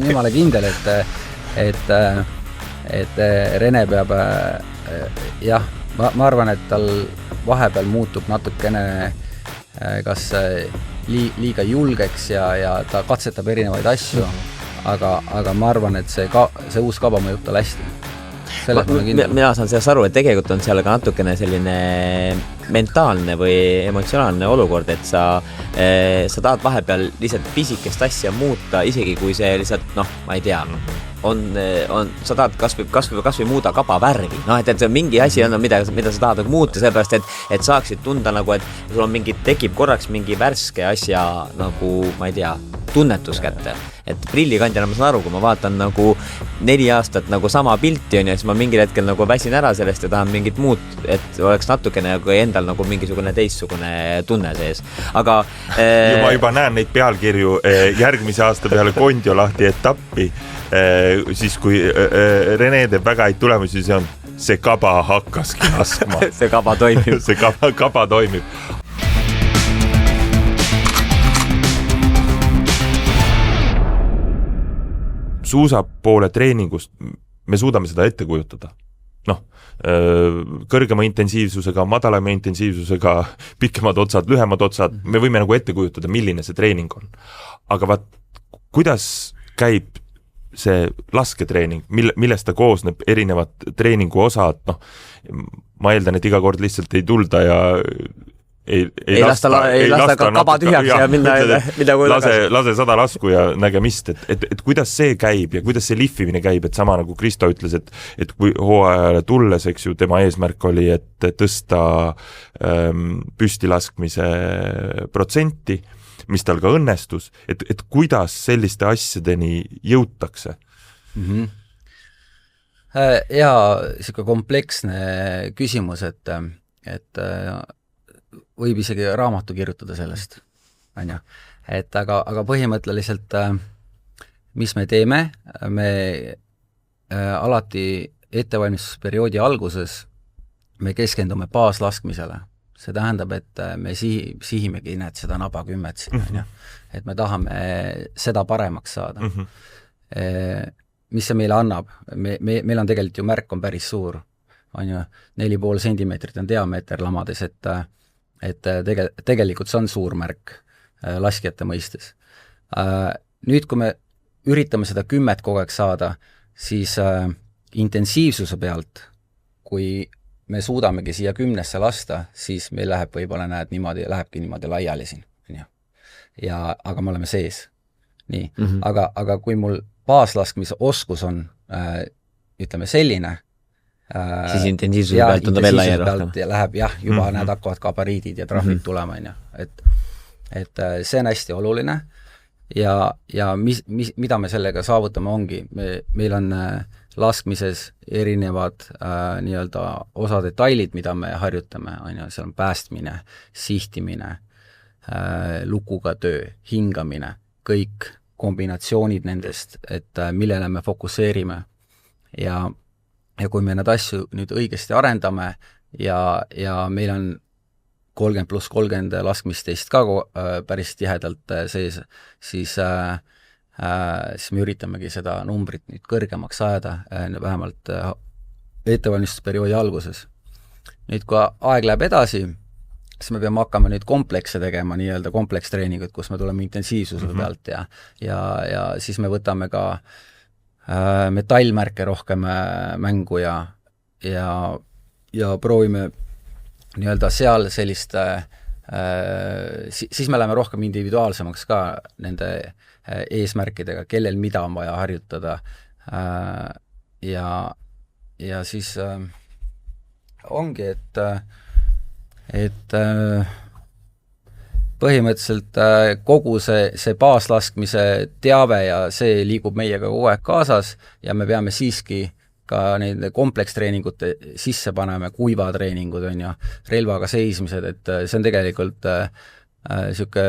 olen jumala kindel, et Rene peab jah, ma arvan, et tal vahepeal muutub natukene kas liiga julgeks ja ta katsetab erinevaid asju, aga ma arvan, et see uus kaba mõjub tal hästi. Mina saan sellest aru, et tegelikult on seal ka natukene selline mentaalne või emotsionaalne olukord, et sa tahad vahepeal lihtsalt pisikest asja muuta, isegi kui see lihtsalt, ma ei tea, sa tahad kasvõi muuda kaba värvi, et mingi asi on, mida sa tahad muuta, sellepärast, et saaksid tunda nagu, et sul on tekib korraks mingi värske asja nagu, ma ei tea, tunnetus kätte. Et prillikandjana ma saan aru, kui ma vaatan nagu 4 aastat nagu sama pilti on ja siis ma mingil hetkel nagu väsin ära sellest ja tahan mingit muud, et oleks natukene nagu endal nagu mingisugune teistsugune tunne sees. Aga ma juba näen neid pealkirju järgmise aasta peale Kondiolahti etappi, siis kui Rene teeb väga häid tulemusi, see kaba hakkaski laskma. See kaba toimib. See kaba toimib. Suusapoole treeningust me suudame seda ette kujutada. Kõrgema intensiivsusega, madalama intensiivsusega, pikemad otsad, lühemad otsad, me võime nagu ette kujutada, milline see treening on. Aga kuidas käib see lasketreening, millest ta koosneb erinevad treeningu osad, ma eeldan, et iga kord lihtsalt ei tulda ja ei lasta kaba tühjaks ja minna kui lase 100 lasku ja nägemist, et kuidas see käib ja kuidas see lihvimine käib, et sama nagu Kristo ütles, et kui hooajale tulles, eks ju, tema eesmärk oli, et tõsta püstilaskmise protsenti, mis tal ka õnnestus, et kuidas selliste asjadeni jõutakse? Ja siuke kompleksne küsimus, et võib isegi raamatu kirjutada sellest, on ju. Aga põhimõtteliselt, mis me teeme, me alati ettevalmistusperioodi alguses me keskendume baaslaskmisele. See tähendab, et me sihimegi seda naba 10 siin, on ju. Et me tahame seda paremaks saada. Mis see meile annab? Meil on tegelikult ju märk on päris suur, on ju, 4,5 sentimeetrit on diameeter lamades, et tegelikult see on suur märk laskjate mõistes. Nüüd, kui me üritame seda 10 kogu aeg saada, siis intensiivsuse pealt, kui me suudamegi siia 10 lasta, siis meil läheb võib-olla lähebki niimoodi laiali siin. Aga me oleme sees. Nii. Aga kui mul baaslaskmise oskus on, ütleme selline, siis intensiivsuse pealt on ta veel laia rohkem. Ja läheb, juba need hakkavad kabariidid ja trahvid tulema. Et see on hästi oluline ja mida me sellega saavutame ongi, meil on laskmises erinevad nii-öelda osadetailid, mida me harjutame, seal on päästmine, sihtimine, lukuga töö, hingamine, kõik kombinatsioonid nendest, et millele me fokusseerime ja kui me need asju nüüd õigesti arendame ja meil on 30+30 laskmisteist ka päris tihedalt sees, siis me üritamegi seda numbrit nüüd kõrgemaks ajada, vähemalt ettevalmistusperioodi alguses. Nüüd, kui aeg läheb edasi, siis me peame hakkama nüüd komplekse tegema, nii-öelda komplekstreeningut, kus me tuleme intensiivsuse pealt ja siis me võtame ka metallmärke rohkem mängu ja proovime nii-öelda seal sellist, siis me läheme rohkem individuaalsemaks ka nende eesmärkidega, kellel mida on vaja harjutada ja siis ongi, et põhimõtteliselt kogu see baaslaskmise teave ja see liigub meiega kogu aeg kaasas ja me peame siiski ka neid komplekstreeningute sisse paneme, kuivatreeningud on ju, relvaga seismised, et see on tegelikult siuke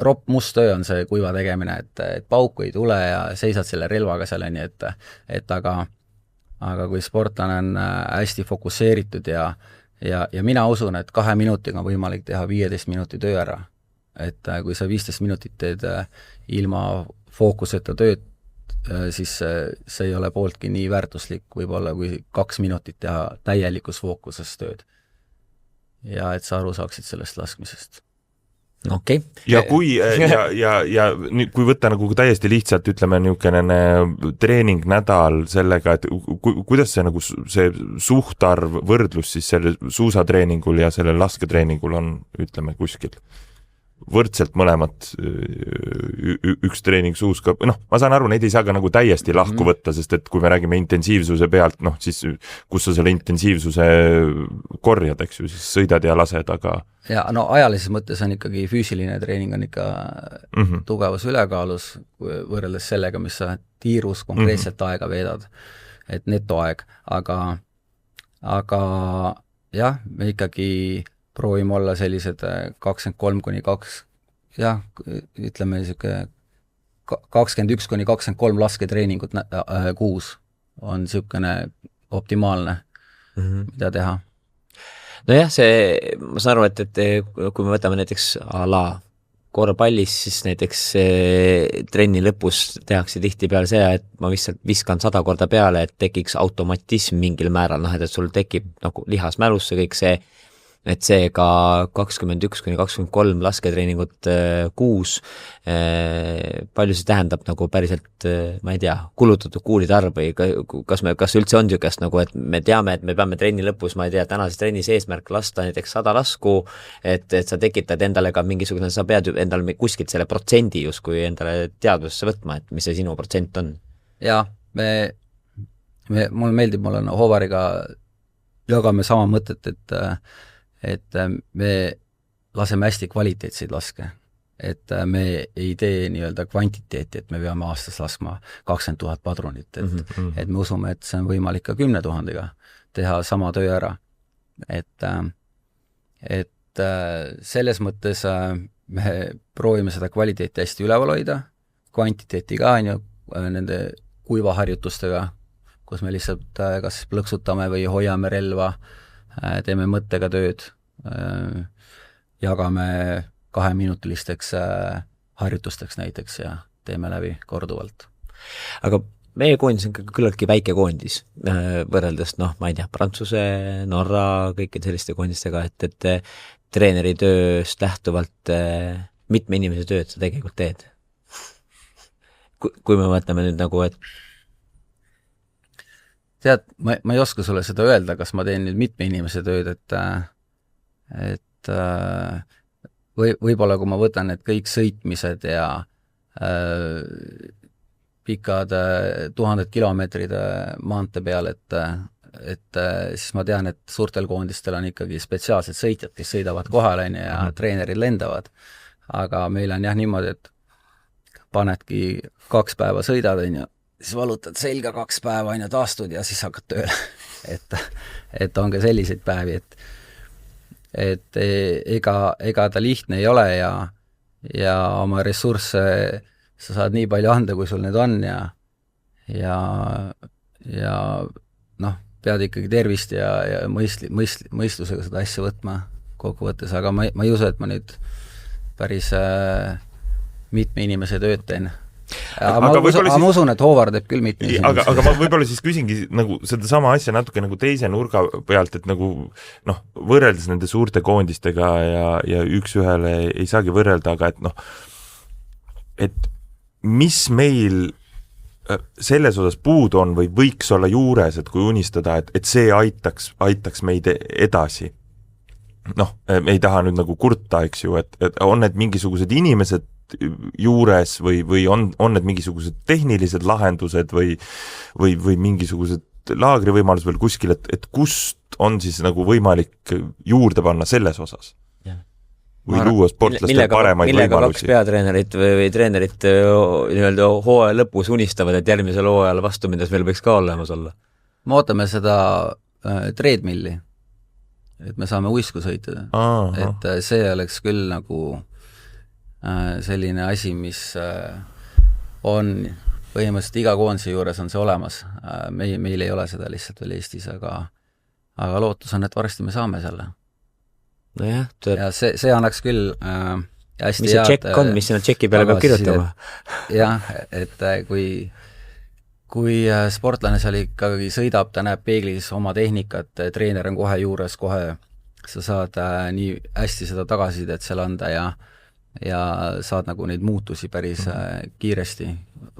ropp must töö on see kuiva tegemine, et pauku ei tule ja seisad selle relvaga seal, et aga kui sportlane on hästi fokusseeritud ja mina usun, et 2 minutiga on võimalik teha 15 minuti töö ära. Et kui sa 15 minutit teed ilma fookuseta tööd siis see ei ole pooltki nii väärtuslik võib-olla, kui 2 minutit teha täielikus fookuses tööd. Ja et sa aru saaksid sellest laskmisest. Okei. Ja nüüd, kui võtta nagu täiesti lihtsalt, ütleme niisugune treeningnädal sellega, et kuidas see nagu see suhtarv võrdlus siis selle suusatreeningul ja selle lasketreeningul on, ütleme, kuskil võrdselt mõlemad üks treening suus ka, ma saan aru, neid ei saa ka nagu täiesti lahku võtta, sest et kui me räägime intensiivsuse pealt, siis kus sa selle intensiivsuse korjad, eks ju, siis sõidad ja lased, aga ja ajalises mõttes on ikkagi füüsiline treening on ikka tugevus ülekaalus võrreldes sellega, mis sa tiirus konkreetselt aega veedad, et netoaeg, aga jah, me ikkagi proovime olla sellised 23-2, jah, ütleme niisugune 21-23 lasketreeningut kuus on niisugune optimaalne, mida teha. Nojah, ma saan aru, et kui me võtame näiteks a la korvpallis, siis näiteks trenni lõpus tehakse tihti peale see, et ma lihtsalt viskan 100 korda peale, et tekiks automatism mingil määral, et sul tekib nagu lihasmälusse kõik see, et see ka 21-23 lasketreeningut kuus, palju see tähendab nagu päriselt, ma ei tea, kulutatud kuulide arv või kas üldse on niisugust nagu, et me teame, et me peame trenni lõpus, ma ei tea, tänases trennis eesmärk lasta näiteks 100 lasku, et sa tekitad endale ka mingisugune, sa pead endale kuskilt selle protsendi justkui endale teadvusesse võtma, et mis see sinu protsent on? Jaa, mulle meeldib, mul on Hovariga jagame sama mõtet, et me laseme hästi kvaliteetseid laske, et me ei tee nii-öelda kvantiteeti, et me peame aastas laskma 20 000 padrunit, et me usume, et see on võimalik ka 10 000-ga teha sama töö ära. Et selles mõttes me proovime seda kvaliteeti hästi üleval hoida, kvantiteeti ka on ju nende kuivaharjutustega, kus me lihtsalt kas plõksutame või hoiame relva, teeme mõttega tööd, jagame 2-minutilisteks harjutusteks näiteks ja teeme läbi korduvalt. Aga meie koondis on küllaltki väike koondis võrreldes, ma ei tea, Prantsuse, Norra, kõikide selliste koondistega, et treeneri tööst lähtuvalt mitme inimese tööd sa tegelikult teed? Kui me võtame nüüd nagu, et tead, ma ei oska sulle seda öelda, kas ma teen nüüd mitme inimese tööd, et võib-olla kui ma võtan need kõik sõitmised ja pikad 1000 kilomeetrid maantee peal, et siis ma tean, et suurtel koondistel on ikkagi spetsiaalsed sõitjad, kes sõidavad kohale ja treenerid lendavad. Aga meil on jah niimoodi, et panedki 2 päeva sõidad, siis valutad selga 2 päeva, taastud ja siis hakkad tööle. et on ka selliseid päevi, et ega ta lihtne ei ole ja oma ressursse sa saad nii palju anda, kui sul need on ja pead ikkagi tervist ja mõistusega seda asja võtma kokkuvõttes, aga ma ei usu, et ma nüüd päris mitme inimese tööd teen. Ma usun, et Hoovar teeb küll mitme inimese. Aga ma võib-olla siis küsingi nagu seda sama asja natuke nagu teise nurga pealt, et nagu võrreldes nende suurte koondistega ja üks-ühele ei saagi võrrelda, aga et mis meil selles osas puudu on või võiks olla juures, et kui unistada, et see aitaks meid edasi. Me ei taha nüüd nagu kurta, eks ju, et on need mingisugused inimesed juures või on need mingisugused tehnilised lahendused või mingisugused laagrivõimalus veel kuskil, et kust on siis nagu võimalik juurde panna selles osas? Või luua sportlastel paremaid võimalusi? Millega 2 peatreenerit või treenerit nii-öelda hooaja lõpus unistavad, et järgmisel hooajal vastu minnes meil võiks ka olemas olla? Me ootame seda treadmilli, et me saame uisku sõita. Et see oleks küll nagu selline asi, mis on põhimõtteliselt iga koondise juures on see olemas. Meil ei ole seda lihtsalt veel Eestis, aga lootus on, et varsti me saame selle. Nojah, ja see annaks küll hästi mis see tšekk on, mis sinna tšeki peale peab kirjutama? Jah, et kui kui sportlane seal ikkagi sõidab, ta näeb peeglis oma tehnikat, treener on kohe juures, kohe sa saad nii hästi seda tagasisidet seal anda ja saad nagu neid muutusi päris kiiresti,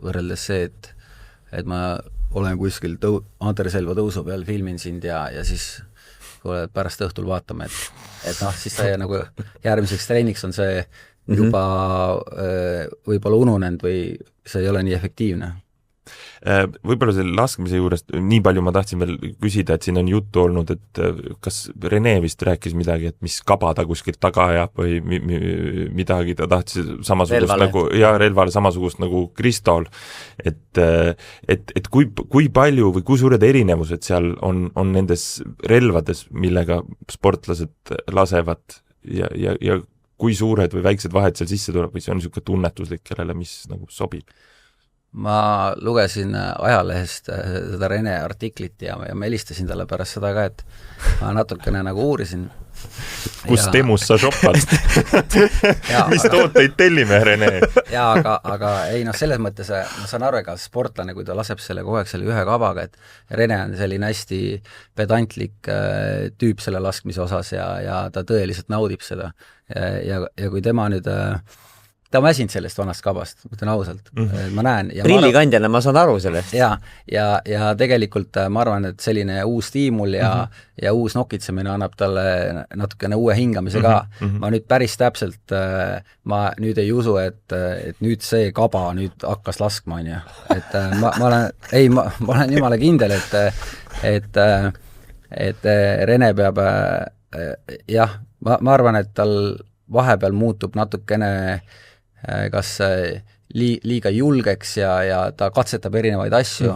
võrreldes see, et ma olen kuskil Anterselva tõusu peal, filmin sind ja siis pärast õhtul vaatame, et noh, siis see nagu järgmiseks treeniks on see juba võib-olla ununenud või see ei ole nii efektiivne. Võib-olla selle laskmise juurest nii palju ma tahtsin veel küsida, et siin on juttu olnud, et kas Rene vist rääkis midagi, et mis kaba ta kuskilt taga ajab või midagi, ta tahtis samasugust relvale. Nagu, ja relvale samasugust nagu Kristol, et kui palju või kui suured erinevused seal on nendes relvades, millega sportlased lasevad ja kui suured või väiksed vahed seal sisse tuleb või see on niisugune tunnetuslik, kellele mis nagu sobib? Ma lugesin ajalehest seda Rene artiklit ja ma helistasin talle pärast seda ka, et ma natukene nagu uurisin. Kus temus sa shoppad? Mis tooteid tellime, Rene? Jaa, aga ei noh, selles mõttes ma saan aru, ega sportlane, kui ta laseb selle kogu aeg selle ühe kabaga, et Rene on selline hästi pedantlik tüüp selle laskmise osas ja ta tõeliselt naudib seda. Ja kui tema nüüd ta on väsinud sellest vanast kabast, ütlen ausalt. Ma näen. Prillikandjana ma saan aru sellest. Ja tegelikult ma arvan, et selline uus stiimul ja uus nokitsemine annab talle natukene uue hingamise ka. Ma nüüd päris täpselt, ma nüüd ei usu, et nüüd see kaba nüüd hakkas laskma, on ju. Et ma olen jumala kindel, et Rene peab, jah, ma arvan, et tal vahepeal muutub natukene kas liiga julgeks ja ta katsetab erinevaid asju,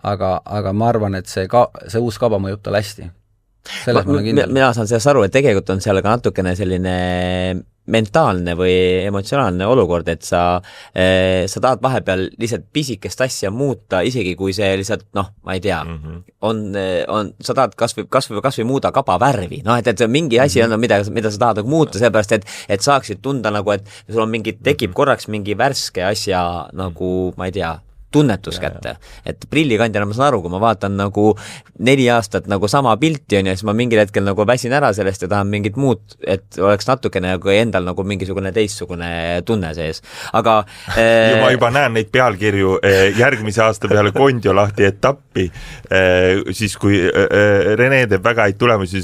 aga ma arvan, et see uus kaba mõjub tal hästi. Mina saan sellest aru, et tegelikult on seal ka natukene selline mentaalne või emotsionaalne olukord, et sa tahad vahepeal lihtsalt pisikest asja muuta, isegi kui see lihtsalt, noh, ma ei tea, sa tahad kas või muuda kaba värvi, noh, et see mingi asi on, mida sa tahad muuta, sellepärast, et saaksid tunda nagu, et sul on tekib korraks mingi värske asja nagu, ma ei tea, tunnetus kätte. Et prillikandjana ma saan aru, kui ma vaatan nagu 4 aastat nagu sama pilti on ja siis ma mingil hetkel nagu väsin ära sellest ja tahan mingit muud, et oleks natukene nagu endal nagu mingisugune teistsugune tunne sees. Aga ma juba näen neid pealkirju järgmise aasta peale Kondiolahti etappi, siis kui Rene teeb väga häid tulemusi,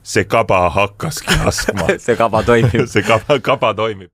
see kaba hakkaski laskma. see kaba toimib. see kaba toimib.